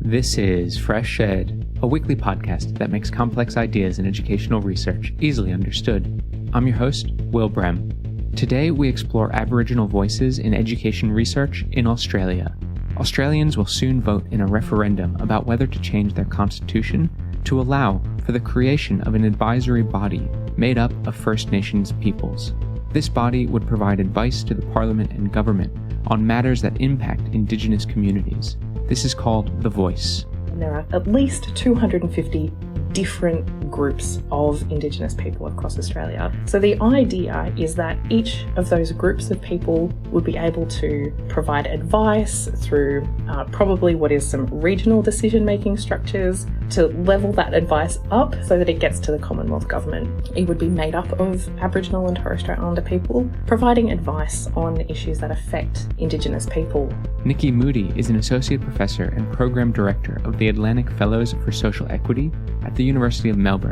This is FreshEd, a weekly podcast that makes complex ideas in educational research easily understood. I'm your host, Will Brem. Today we explore Aboriginal voices in education research in Australia. Australians will soon vote in a referendum about whether to change their constitution to allow for the creation of an advisory body made up of First Nations peoples. This body would provide advice to the Parliament and government on matters that impact Indigenous communities. This is called The Voice. There are at least 250 different groups of Indigenous people across Australia. So the idea is that each of those groups of people would be able to provide advice through probably what is some regional decision-making structures to level that advice up so that it gets to the Commonwealth Government. It would be made up of Aboriginal and Torres Strait Islander people, providing advice on issues that affect Indigenous people. Nikki Moodie is an Associate Professor and Program Director of the Atlantic Fellows for Social Equity at the University of Melbourne.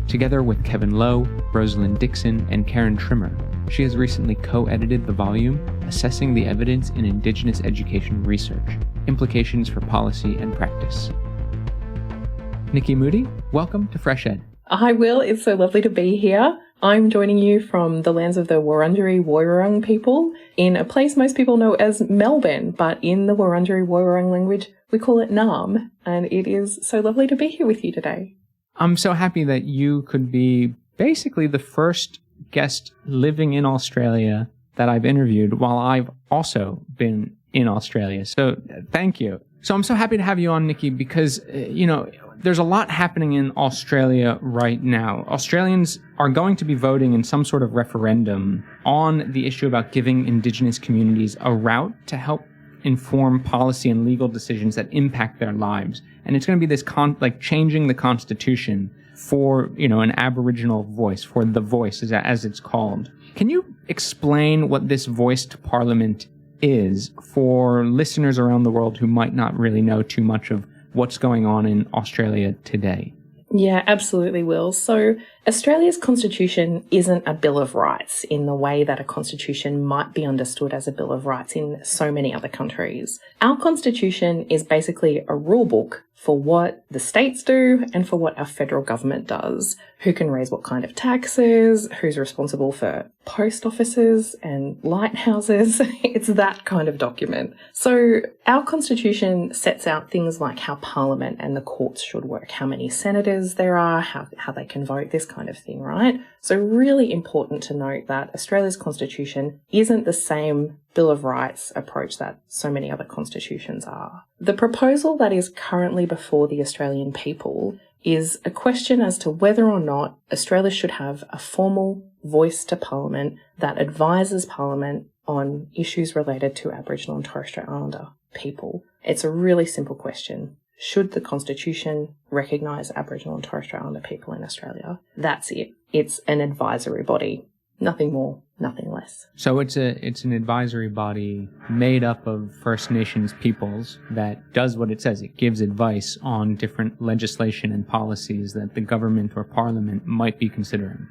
Together with Kevin Lowe, Roselyn Dixon, and Karen Trimmer, she has recently co-edited the volume Assessing the Evidence in Indigenous Education Research, Implications for Policy and Practice. Nikki Moodie, welcome to FreshEd. Hi Will, it's so lovely to be here. I'm joining you from the lands of the Wurundjeri Woiwurrung people in a place most people know as Melbourne, but in the Wurundjeri Woiwurrung language we call it Naarm, and it is so lovely to be here with you today. I'm so happy that you could be basically the first guest living in Australia that I've interviewed while I've also been in Australia. So thank you. So I'm so happy to have you on, Nikki, because, there's a lot happening in Australia right now. Australians are going to be voting in some sort of referendum on the issue about giving Indigenous communities a route to help inform policy and legal decisions that impact their lives. And it's going to be this changing the Constitution for, an Aboriginal voice, for the voice as it's called. Can you explain what this voice to Parliament is for listeners around the world who might not really know too much of what's going on in Australia today? Yeah, absolutely, Will. So Australia's constitution isn't a Bill of Rights in the way that a constitution might be understood as a Bill of Rights in so many other countries. Our constitution is basically a rule book for what the states do and for what our federal government does. Who can raise what kind of taxes, who's responsible for post offices and lighthouses. It's that kind of document. So our constitution sets out things like how Parliament and the courts should work, how many senators there are, how they can vote, this kind of thing, right? So really important to note that Australia's constitution isn't the same Bill of Rights approach that so many other constitutions are. The proposal that is currently before the Australian people is a question as to whether or not Australia should have a formal voice to Parliament that advises Parliament on issues related to Aboriginal and Torres Strait Islander people. It's a really simple question. Should the Constitution recognise Aboriginal and Torres Strait Islander people in Australia? That's it. It's an advisory body. Nothing more, nothing less. So it's an advisory body made up of First Nations peoples that does what it says. It gives advice on different legislation and policies that the government or Parliament might be considering.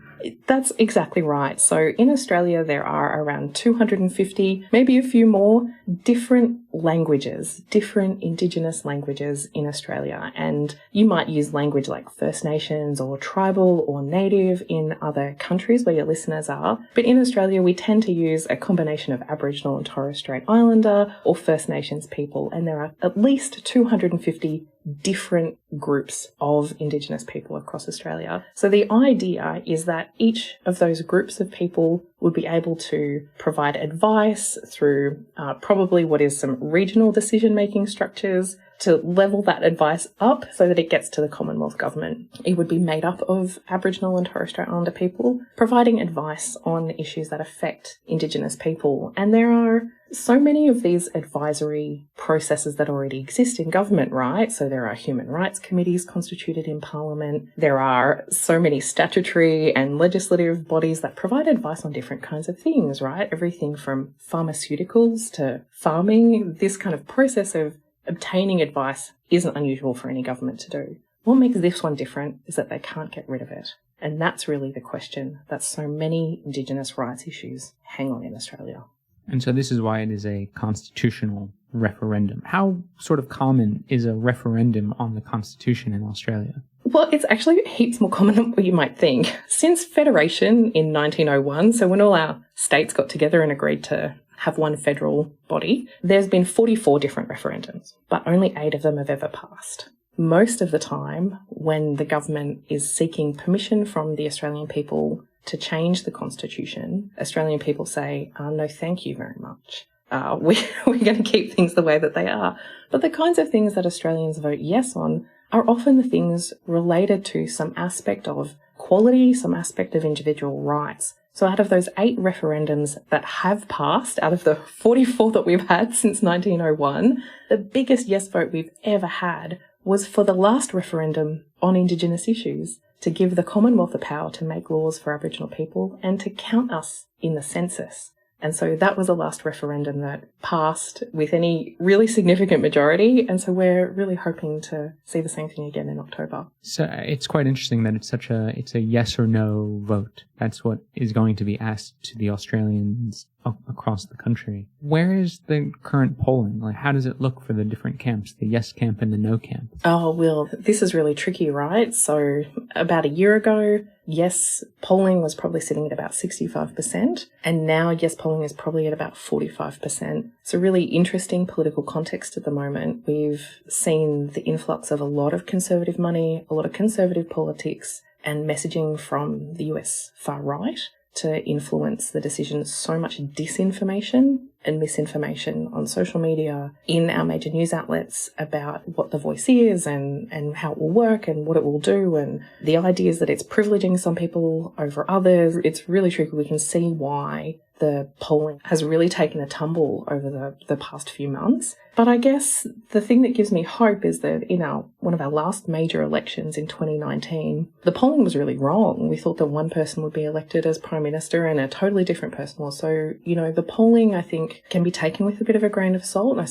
That's exactly right. So in Australia, there are around 250, maybe a few more, different languages, different Indigenous languages in Australia. And you might use language like First Nations or tribal or native in other countries where your listeners are. But in Australia, we tend to use a combination of Aboriginal and Torres Strait Islander or First Nations people. And there are at least 250 different groups of Indigenous people across Australia. So the idea is that each of those groups of people would be able to provide advice through probably what is some regional decision-making structures to level that advice up so that it gets to the Commonwealth Government. It would be made up of Aboriginal and Torres Strait Islander people, providing advice on issues that affect Indigenous people. And there are so many of these advisory processes that already exist in government, right? So there are human rights committees constituted in Parliament. There are so many statutory and legislative bodies that provide advice on different kinds of things, right? Everything from pharmaceuticals to farming. This kind of process of obtaining advice isn't unusual for any government to do. What makes this one different is that they can't get rid of it. And that's really the question that so many Indigenous rights issues hang on in Australia. And so this is why it is a constitutional referendum. How sort of common is a referendum on the Constitution in Australia? Well, it's actually heaps more common than what you might think. Since Federation in 1901, so when all our states got together and agreed to have one federal body, there's been 44 different referendums, but only 8 of them have ever passed. Most of the time, when the government is seeking permission from the Australian people to change the Constitution, Australian people say, no, thank you very much. We're going to keep things the way that they are. But the kinds of things that Australians vote yes on are often the things related to some aspect of equality, some aspect of individual rights. So out of those 8 referendums that have passed, out of the 44 that we've had since 1901, the biggest yes vote we've ever had was for the last referendum on Indigenous issues, to give the Commonwealth the power to make laws for Aboriginal people and to count us in the census. And so that was the last referendum that passed with any really significant majority. And so we're really hoping to see the same thing again in October. So it's quite interesting that it's a yes or no vote. That's what is going to be asked to the Australians across the country. Where is the current polling? Like, how does it look for the different camps, the yes camp and the no camp? Oh, well, this is really tricky, right? So about a year ago, yes polling was probably sitting at about 65%, and now yes polling is probably at about 45%. It's a really interesting political context at the moment. We've seen the influx of a lot of conservative money, a lot of conservative politics, and messaging from the US far right to influence the decisions. So much disinformation and misinformation on social media, in our major news outlets, about what the voice is and how it will work and what it will do, and the ideas that it's privileging some people over others. It's really tricky. We can see why the polling has really taken a tumble over the past few months. But I guess the thing that gives me hope is that in one of our last major elections in 2019, the polling was really wrong. We thought that one person would be elected as Prime Minister and a totally different person was. So, the polling, I think, can be taken with a bit of a grain of salt. And I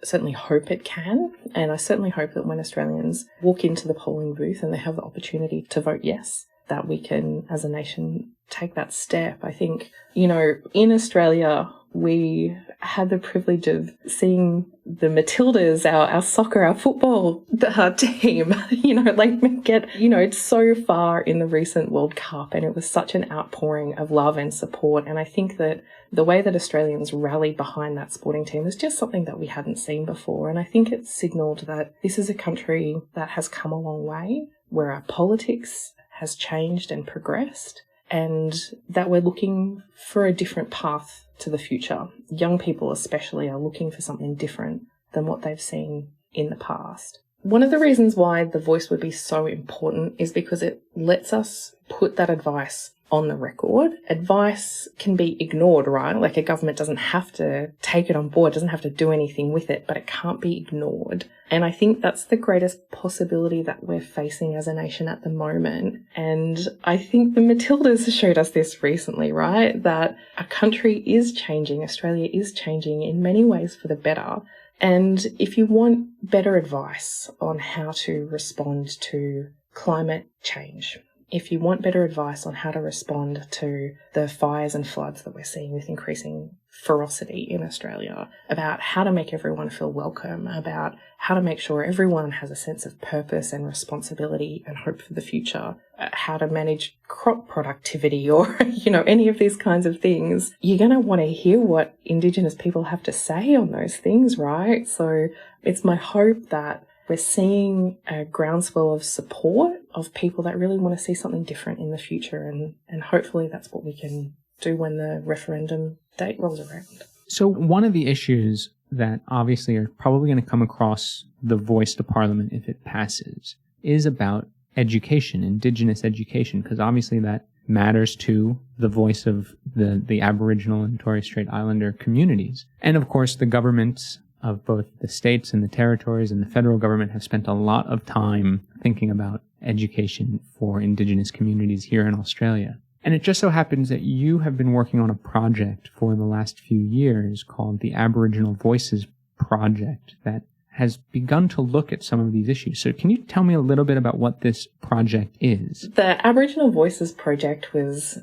certainly hope it can. And I certainly hope that when Australians walk into the polling booth and they have the opportunity to vote yes, that we can, as a nation, take that step. I think, in Australia, we had the privilege of seeing the Matildas, our soccer, our football team, get, so far in the recent World Cup. And it was such an outpouring of love and support. And I think that the way that Australians rallied behind that sporting team is just something that we hadn't seen before. And I think it signalled that this is a country that has come a long way, where our politics has changed and progressed, and that we're looking for a different path to the future. Young people especially are looking for something different than what they've seen in the past. One of the reasons why the voice would be so important is because it lets us put that advice on the record. Advice can be ignored, right? Like, a government doesn't have to take it on board, doesn't have to do anything with it, but it can't be ignored. And I think that's the greatest possibility that we're facing as a nation at the moment. And I think the Matildas showed us this recently, right? That a country is changing, Australia is changing in many ways for the better. And if you want better advice on how to respond to climate change, if you want better advice on how to respond to the fires and floods that we're seeing with increasing ferocity in Australia, about how to make everyone feel welcome, about how to make sure everyone has a sense of purpose and responsibility and hope for the future, how to manage crop productivity or, any of these kinds of things, you're going to want to hear what Indigenous people have to say on those things, right? So it's my hope that we're seeing a groundswell of support of people that really want to see something different in the future. And hopefully that's what we can do when the referendum date rolls around. So one of the issues that obviously are probably going to come across the voice to Parliament if it passes is about education, Indigenous education, because obviously that matters to the voice of the Aboriginal and Torres Strait Islander communities. And of course, the governments of both the states and the territories and the federal government have spent a lot of time thinking about education for Indigenous communities here in Australia. And it just so happens that you have been working on a project for the last few years called the Aboriginal Voices Project that has begun to look at some of these issues. So can you tell me a little bit about what this project is? The Aboriginal Voices project was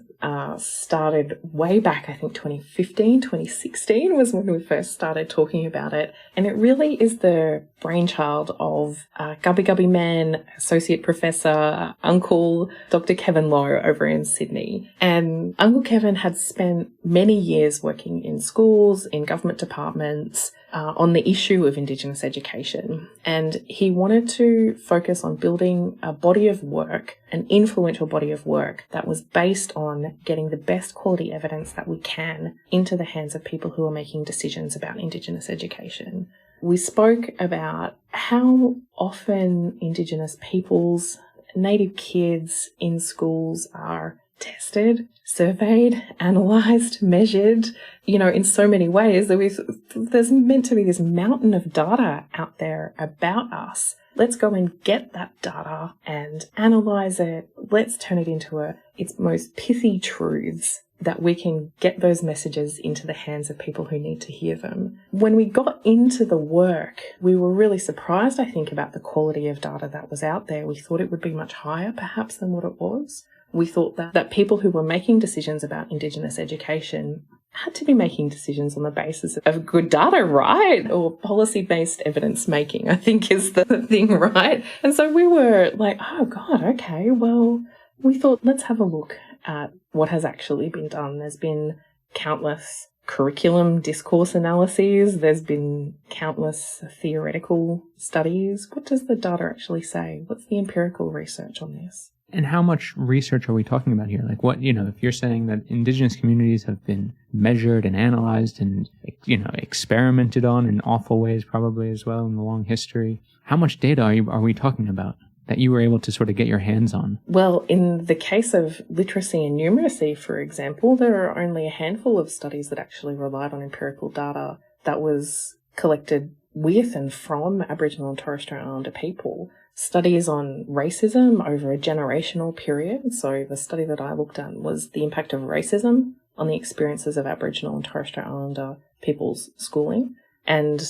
started way back, I think 2015, 2016 was when we first started talking about it. And it really is the brainchild of Gubby Gubby Man, Associate Professor, Uncle Dr. Kevin Lowe over in Sydney. And Uncle Kevin had spent many years working in schools, in government departments, on the issue of Indigenous education. And he wanted to focus on building a body of work, an influential body of work that was based on getting the best quality evidence that we can into the hands of people who are making decisions about Indigenous education. We spoke about how often Indigenous peoples, Native kids in schools are tested, surveyed, analysed, measured, in so many ways. There's meant to be this mountain of data out there about us. Let's go and get that data and analyse it. Let's turn it into its most pithy truths that we can get those messages into the hands of people who need to hear them. When we got into the work, we were really surprised, I think, about the quality of data that was out there. We thought it would be much higher, perhaps, than what it was. We thought that people who were making decisions about Indigenous education had to be making decisions on the basis of good data, right? Or policy-based evidence making, I think is the thing, right? And so we were like, oh God, okay, well, we thought, let's have a look at what has actually been done. There's been countless curriculum discourse analyses. There's been countless theoretical studies. What does the data actually say? What's the empirical research on this? And how much research are we talking about here? Like what, if you're saying that Indigenous communities have been measured and analyzed and, experimented on in awful ways probably as well in the long history, how much data are we talking about that you were able to sort of get your hands on? Well, in the case of literacy and numeracy, for example, there are only a handful of studies that actually relied on empirical data that was collected with and from Aboriginal and Torres Strait Islander people. Studies on racism over a generational period. So the study that I looked at was the impact of racism on the experiences of Aboriginal and Torres Strait Islander people's schooling. And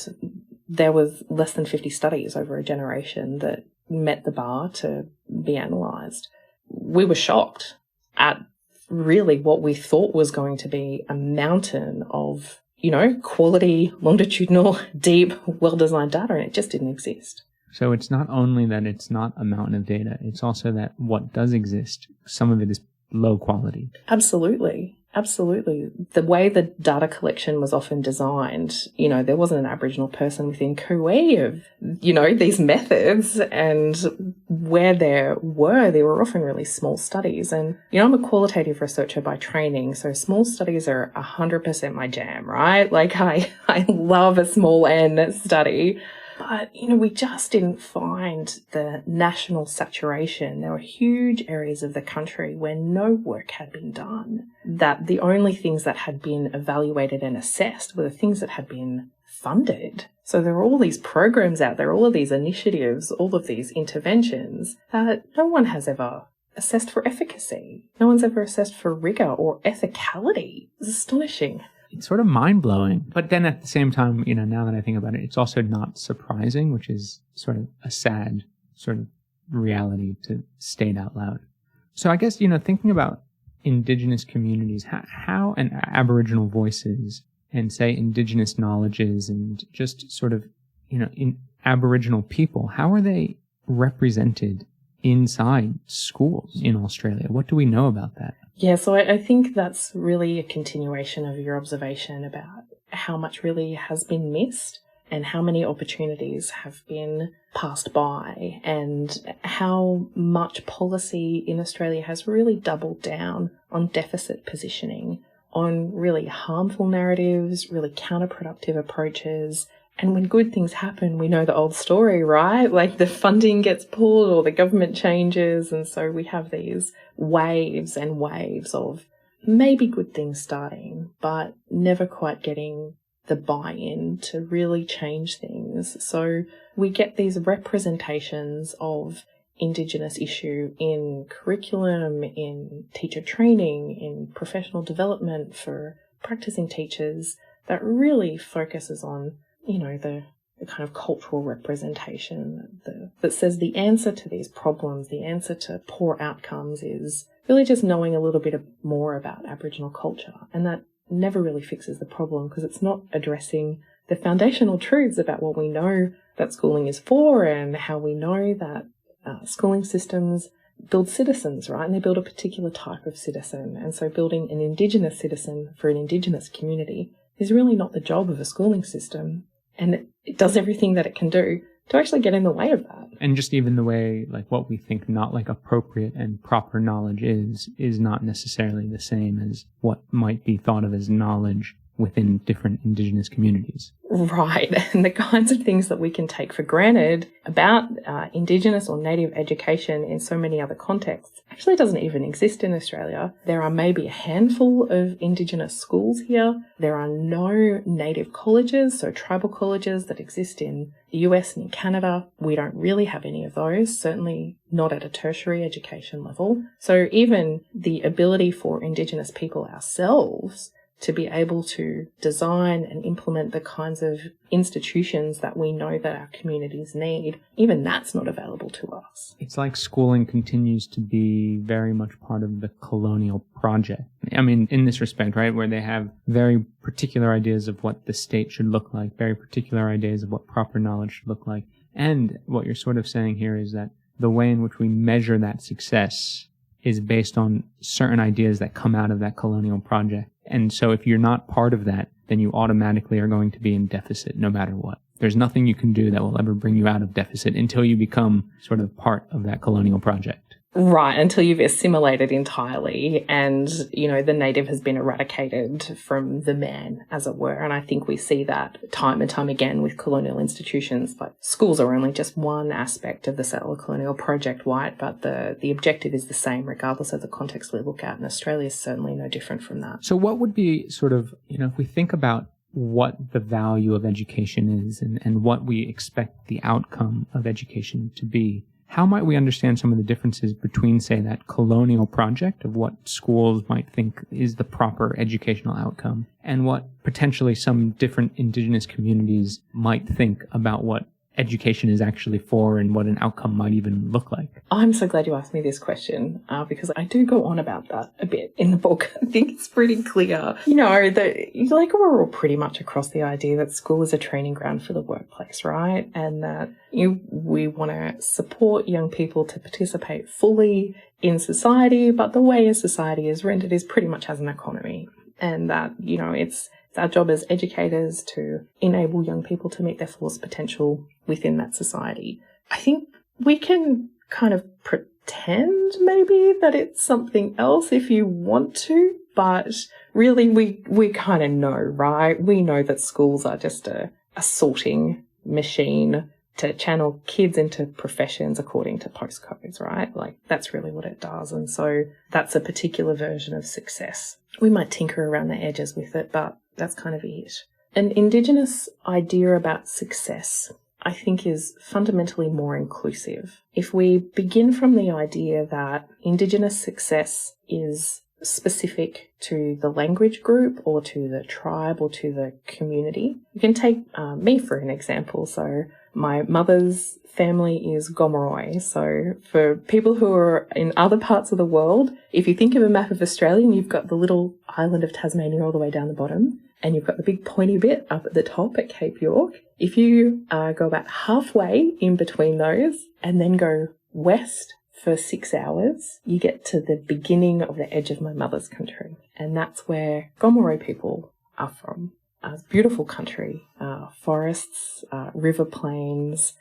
there was less than 50 studies over a generation that met the bar to be analysed. We were shocked at really what we thought was going to be a mountain of, quality, longitudinal, deep, well-designed data, and it just didn't exist. So it's not only that it's not a mountain of data, it's also that what does exist, some of it is low quality. Absolutely. Absolutely. The way the data collection was often designed, there wasn't an Aboriginal person within cooee of, these methods, and where they were often really small studies. And, I'm a qualitative researcher by training, so small studies are 100% my jam, right? Like I love a small N study. But, we just didn't find the national saturation. There were huge areas of the country where no work had been done, that the only things that had been evaluated and assessed were the things that had been funded. So there were all these programs out there, all of these initiatives, all of these interventions that no one has ever assessed for efficacy. No one's ever assessed for rigour or ethicality. It's astonishing. It's sort of mind-blowing. But then at the same time, now that I think about it, it's also not surprising, which is sort of a sad sort of reality to state out loud. So I guess, thinking about Indigenous communities, how and Aboriginal voices and, say, Indigenous knowledges and just sort of, in Aboriginal people, how are they represented inside schools in Australia? What do we know about that? Yeah, so I think that's really a continuation of your observation about how much really has been missed and how many opportunities have been passed by and how much policy in Australia has really doubled down on deficit positioning, on really harmful narratives, really counterproductive approaches. And when good things happen, we know the old story, right? Like the funding gets pulled or the government changes. And so we have these waves and waves of maybe good things starting, but never quite getting the buy-in to really change things. So we get these representations of Indigenous issue in curriculum, in teacher training, in professional development for practicing teachers that really focuses on the the kind of cultural representation that says the answer to these problems, the answer to poor outcomes is really just knowing a little bit more about Aboriginal culture. And that never really fixes the problem because it's not addressing the foundational truths about what we know that schooling is for and how we know that schooling systems build citizens, right? And they build a particular type of citizen. And so building an Indigenous citizen for an Indigenous community is really not the job of a schooling system. And it does everything that it can do to actually get in the way of that. And just even the way, like, what we think not like appropriate and proper knowledge is not necessarily the same as what might be thought of as knowledge within different Indigenous communities. Right. And the kinds of things that we can take for granted about Indigenous or Native education in so many other contexts actually doesn't even exist in Australia. There are maybe a handful of Indigenous schools here. There are no Native colleges, so tribal colleges that exist in the US and in Canada. We don't really have any of those, certainly not at a tertiary education level. So even the ability for Indigenous people ourselves to be able to design and implement the kinds of institutions that we know that our communities need, even that's not available to us. It's like schooling continues to be very much part of the colonial project. I mean, in this respect, right, where they have very particular ideas of what the state should look like, very particular ideas of what proper knowledge should look like. And what you're sort of saying here is that the way in which we measure that success is based on certain ideas that come out of that colonial project. And so if you're not part of that, then you automatically are going to be in deficit no matter what. There's nothing you can do that will ever bring you out of deficit until you become sort of part of that colonial project. Right, until you've assimilated entirely and, the native has been eradicated from the man, as it were. And I think we see that time and time again with colonial institutions. But schools are only just one aspect of the settler colonial project, right? But the objective is the same regardless of the context we look at. And Australia is certainly no different from that. So what would be sort of, if we think about what the value of education is and what we expect the outcome of education to be, how might we understand some of the differences between, say, that colonial project of what schools might think is the proper educational outcome and what potentially some different Indigenous communities might think about what education is actually for and what an outcome might even look like? I'm so glad you asked me this question because I do go on about that a bit in the book. I think it's pretty clear, that we're all pretty much across the idea that school is a training ground for the workplace, right? And that we want to support young people to participate fully in society, but the way a society is rendered is pretty much as an economy. And that, it's our job as educators to enable young people to meet their fullest potential within that society. I think we can kind of pretend maybe that it's something else if you want to, but really we kind of know, right? We know that schools are just a sorting machine to channel kids into professions according to postcodes, right? Like that's really what it does. And so that's a particular version of success. We might tinker around the edges with it, but that's kind of it. An Indigenous idea about success, I think, is fundamentally more inclusive. If we begin from the idea that Indigenous success is specific to the language group or to the tribe or to the community, you can take me for an example. So my mother's family is Gomeroi. So for people who are in other parts of the world, if you think of a map of Australia and you've got the little island of Tasmania all the way down the bottom, and you've got the big pointy bit up at the top at Cape York, if you go about halfway in between those and then go west for 6 hours, you get to the beginning of the edge of my mother's country. And that's where Gomeroi people are from. Beautiful country, forests, river plains,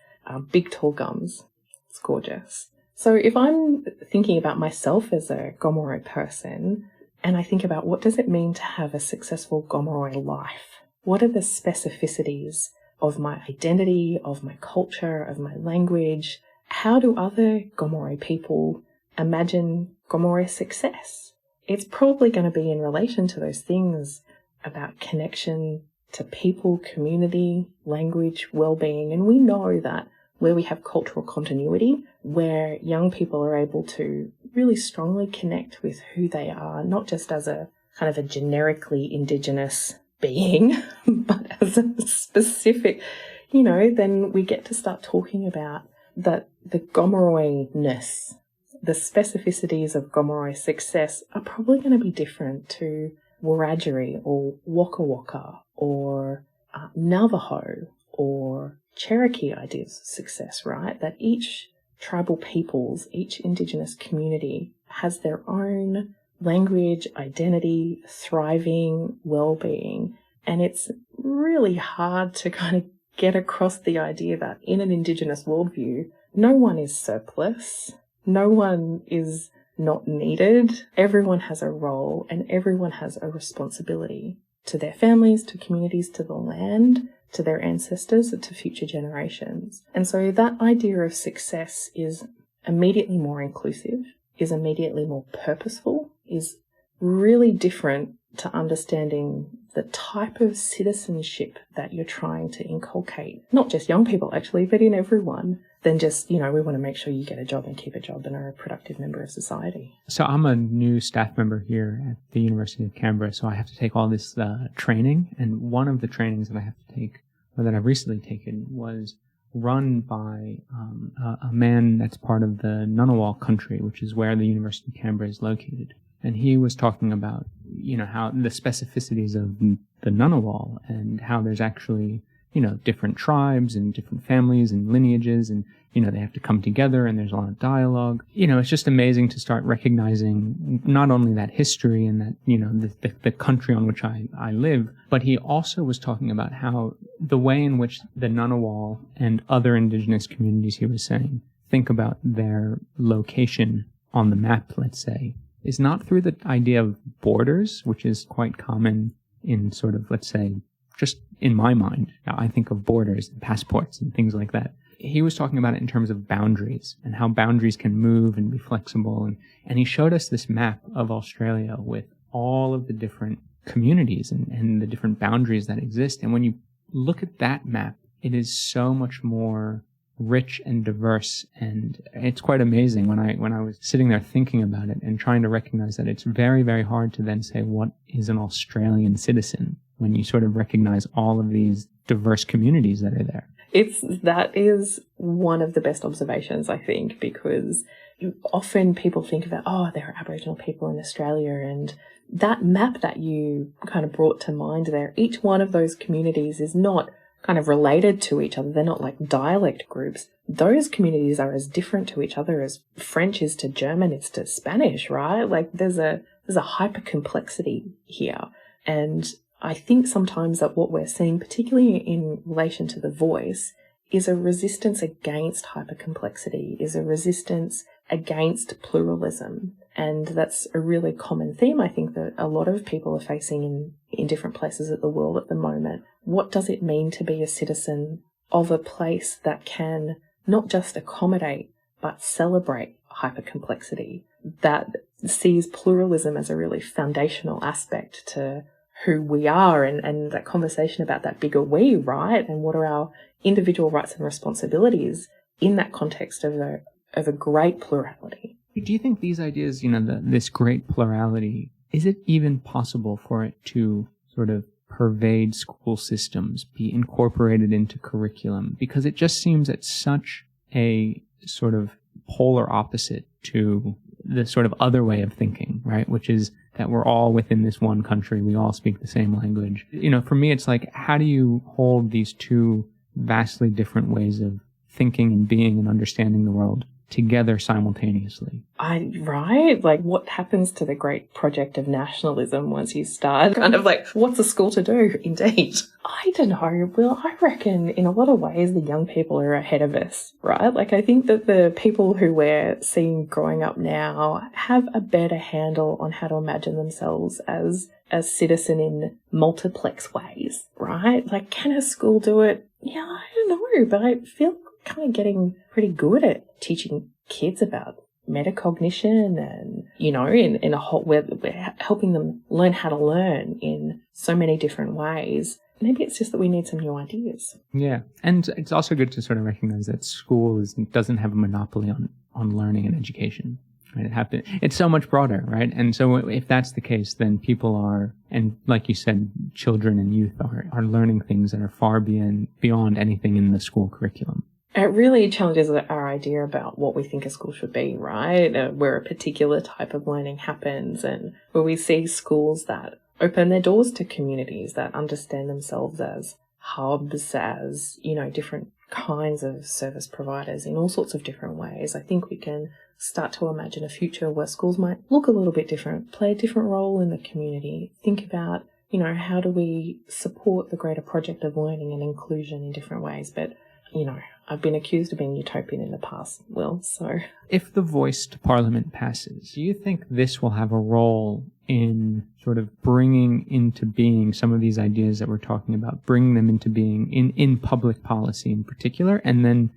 big tall gums. It's gorgeous. So if I'm thinking about myself as a Gomeroi person, and I think about what does it mean to have a successful Gomeroi life? What are the specificities of my identity, of my culture, of my language? How do other Gomeroi people imagine Gomeroi success? It's probably going to be in relation to those things about connection to people, community, language, well-being. And we know that where we have cultural continuity, where young people are able to really strongly connect with who they are, not just as a kind of a generically Indigenous being, but as a specific then we get to start talking about that the Gomeroi-ness, the specificities of Gomeroi success are probably going to be different to Wiradjuri or Waka Waka or Navajo or Cherokee ideas of success, right? That each tribal peoples, each Indigenous community has their own language, identity, thriving, well-being. And it's really hard to kind of get across the idea that in an Indigenous worldview, no one is surplus, no one is not needed. Everyone has a role and everyone has a responsibility to their families, to communities, to the land, to their ancestors, and to future generations. And so that idea of success is immediately more inclusive, is immediately more purposeful, is really different to understanding the type of citizenship that you're trying to inculcate, not just young people actually, but in everyone, than just, we want to make sure you get a job and keep a job and are a productive member of society. So I'm a new staff member here at the University of Canberra, so I have to take all this training, and one of the trainings that I have to take, or that I've recently taken, was run by a man that's part of the Ngunnawal country, which is where the University of Canberra is located. And he was talking about, how the specificities of the Ngunnawal and how there's actually, different tribes and different families and lineages, and, they have to come together and there's a lot of dialogue. It's just amazing to start recognizing not only that history and that, the country on which I live, but he also was talking about how the way in which the Ngunnawal and other Indigenous communities, he was saying, think about their location on the map, let's say, is not through the idea of borders, which is quite common in sort of, let's say, just in my mind. I think of borders and passports and things like that. He was talking about it in terms of boundaries and how boundaries can move and be flexible. And he showed us this map of Australia with all of the different communities and the different boundaries that exist. And when you look at that map, it is so much more rich and diverse, and it's quite amazing when I was sitting there thinking about it and trying to recognize that it's very, very hard to then say what is an Australian citizen when you sort of recognize all of these diverse communities that are there. That is one of the best observations, I think, because often people think about, there are Aboriginal people in Australia, and that map that you kind of brought to mind there, each one of those communities is not kind of related to each other. They're not like dialect groups. Those communities are as different to each other as French is to German, it's to Spanish, right? Like there's a hyper complexity here. And I think sometimes that what we're seeing, particularly in relation to the voice, is a resistance against hypercomplexity, is a resistance against pluralism. And that's a really common theme, I think, that a lot of people are facing in different places of the world at the moment. What does it mean to be a citizen of a place that can not just accommodate, but celebrate hypercomplexity, that sees pluralism as a really foundational aspect to who we are, and that conversation about that bigger we, right? And what are our individual rights and responsibilities in that context of a great plurality. Do you think these ideas, this great plurality, is it even possible for it to sort of pervade school systems, be incorporated into curriculum? Because it just seems at such a sort of polar opposite to the sort of other way of thinking, right? Which is that we're all within this one country. We all speak the same language. For me, it's like, how do you hold these two vastly different ways of thinking and being and understanding the world together simultaneously? Right? Like, what happens to the great project of nationalism once you start kind of like, what's a school to do? Indeed. I don't know. Well, I reckon in a lot of ways the young people are ahead of us, right? Like, I think that the people who we're seeing growing up now have a better handle on how to imagine themselves as a citizen in multiplex ways, right? Like, can a school do it? Yeah, I don't know, but I feel kind of getting pretty good at teaching kids about metacognition and, in a whole, we're helping them learn how to learn in so many different ways. Maybe it's just that we need some new ideas. Yeah. And it's also good to sort of recognize that school doesn't have a monopoly on learning and education. Right? It's so much broader, right? And so if that's the case, then people are, and like you said, children and youth are learning things that are far beyond anything in the school curriculum. It really challenges our idea about what we think a school should be, right? Where a particular type of learning happens, and where we see schools that open their doors to communities that understand themselves as hubs, as, different kinds of service providers in all sorts of different ways. I think we can start to imagine a future where schools might look a little bit different, play a different role in the community, think about, how do we support the greater project of learning and inclusion in different ways. But, I've been accused of being utopian in the past, Will, so... If the voice to Parliament passes, do you think this will have a role in sort of bringing into being some of these ideas that we're talking about, bringing them into being in public policy in particular, and then,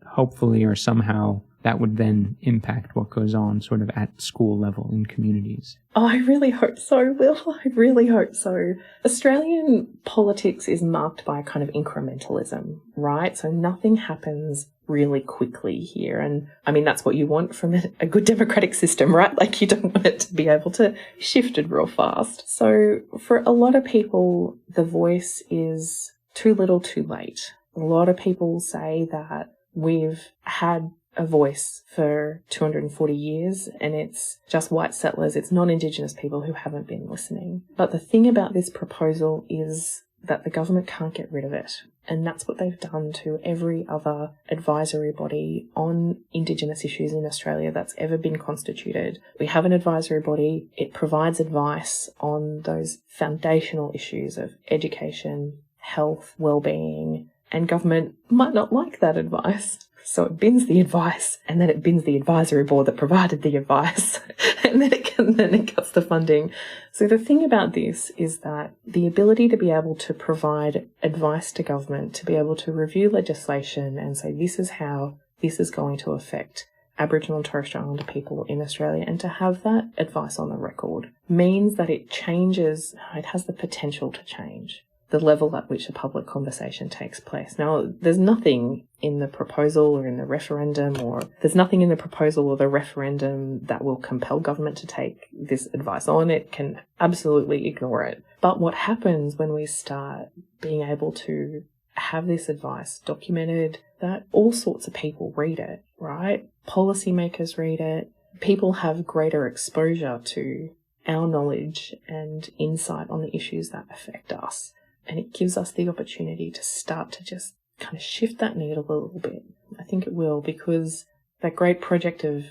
hopefully or somehow that would then impact what goes on sort of at school level in communities? Oh, I really hope so, Will. I really hope so. Australian politics is marked by a kind of incrementalism, right? So nothing happens really quickly here. And I mean, that's what you want from a good democratic system, right? Like, you don't want it to be able to shift it real fast. So for a lot of people, the voice is too little too late. A lot of people say that we've had a voice for 240 years and it's just white settlers, it's non-Indigenous people who haven't been listening. But the thing about this proposal is that the government can't get rid of it. And that's what they've done to every other advisory body on Indigenous issues in Australia that's ever been constituted. We have an advisory body. It provides advice on those foundational issues of education, health, well-being, and government might not like that advice. So it bins the advice, and then it bins the advisory board that provided the advice, and then it cuts the funding. So the thing about this is that the ability to be able to provide advice to government, to be able to review legislation and say this is how this is going to affect Aboriginal and Torres Strait Islander people in Australia, and to have that advice on the record means that it has the potential to change the level at which a public conversation takes place. Now, there's nothing in the proposal or in the referendum, or there's nothing in the proposal or the referendum that will compel government to take this advice on. It can absolutely ignore it. But what happens when we start being able to have this advice documented, that all sorts of people read it, right? Policymakers read it. People have greater exposure to our knowledge and insight on the issues that affect us. And it gives us the opportunity to start to just kind of shift that needle a little bit. I think it will, because that great project of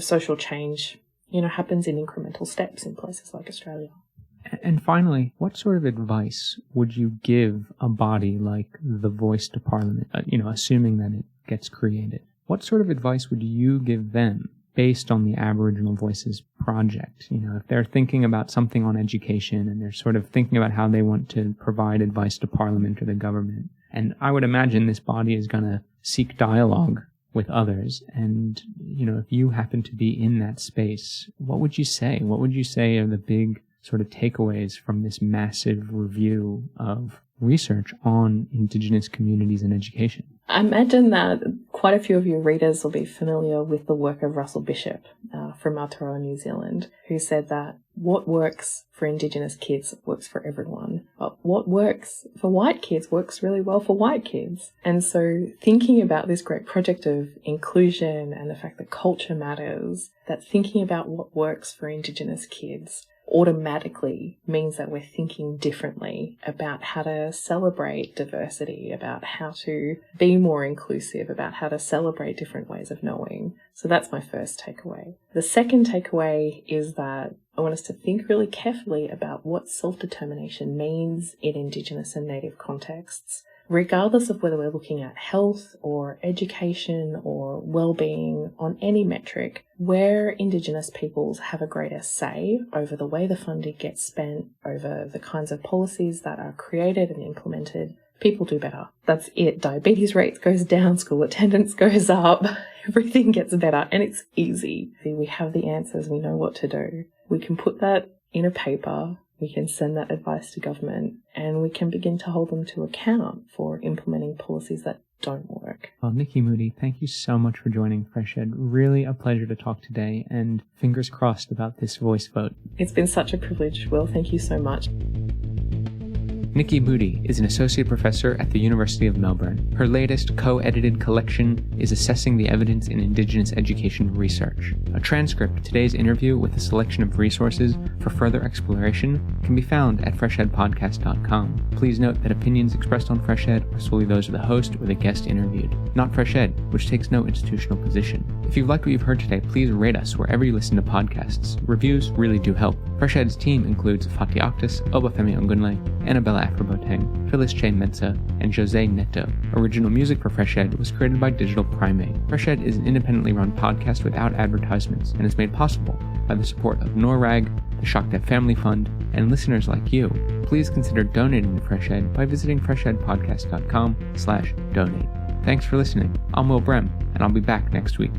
social change, happens in incremental steps in places like Australia. And finally, what sort of advice would you give a body like the Voice to Parliament, assuming that it gets created? What sort of advice would you give them based on the Aboriginal Voices project? If they're thinking about something on education and they're sort of thinking about how they want to provide advice to Parliament or the government. And I would imagine this body is going to seek dialogue with others. And, if you happen to be in that space, what would you say? What would you say are the big sort of takeaways from this massive review of research on Indigenous communities and education? I imagine that quite a few of your readers will be familiar with the work of Russell Bishop from Aotearoa, New Zealand, who said that what works for Indigenous kids works for everyone. But what works for white kids works really well for white kids. And so thinking about this great project of inclusion and the fact that culture matters, that thinking about what works for Indigenous kids automatically means that we're thinking differently about how to celebrate diversity, about how to be more inclusive, about how to celebrate different ways of knowing. So that's my first takeaway. The second takeaway is that I want us to think really carefully about what self-determination means in Indigenous and Native contexts. Regardless of whether we're looking at health or education or well-being on any metric, where Indigenous peoples have a greater say over the way the funding gets spent, over the kinds of policies that are created and implemented, people do better. That's it. Diabetes rates goes down, school attendance goes up, everything gets better, and it's easy. We have the answers, we know what to do. We can put that in a paper. we can send that advice to government, and we can begin to hold them to account for implementing policies that don't work. Well, Nikki Moodie, thank you so much for joining FreshEd. Really a pleasure to talk today, and fingers crossed about this voice vote. It's been such a privilege, Will. Thank you so much. Nikki Moodie is an associate professor at the University of Melbourne. Her latest co-edited collection is Assessing the Evidence in Indigenous Education Research. A transcript of today's interview with a selection of resources for further exploration can be found at freshedpodcast.com. Please note that opinions expressed on FreshEd are solely those of the host or the guest interviewed, not FreshEd, which takes no institutional position. If you've liked what you've heard today, please rate us wherever you listen to podcasts. Reviews really do help. FreshEd's team includes Fati Octus, Obafemi Ongunle, Annabella Afroboteng, Phyllis Che Mensa, and Jose Neto. Original music for FreshEd was created by Digital Primate. FreshEd is an independently run podcast without advertisements and is made possible by the support of NORAG, the Shockdev Family Fund, and listeners like you. Please consider donating to FreshEd by visiting freshedpodcast.com/donate. Thanks for listening. I'm Will Brem, and I'll be back next week.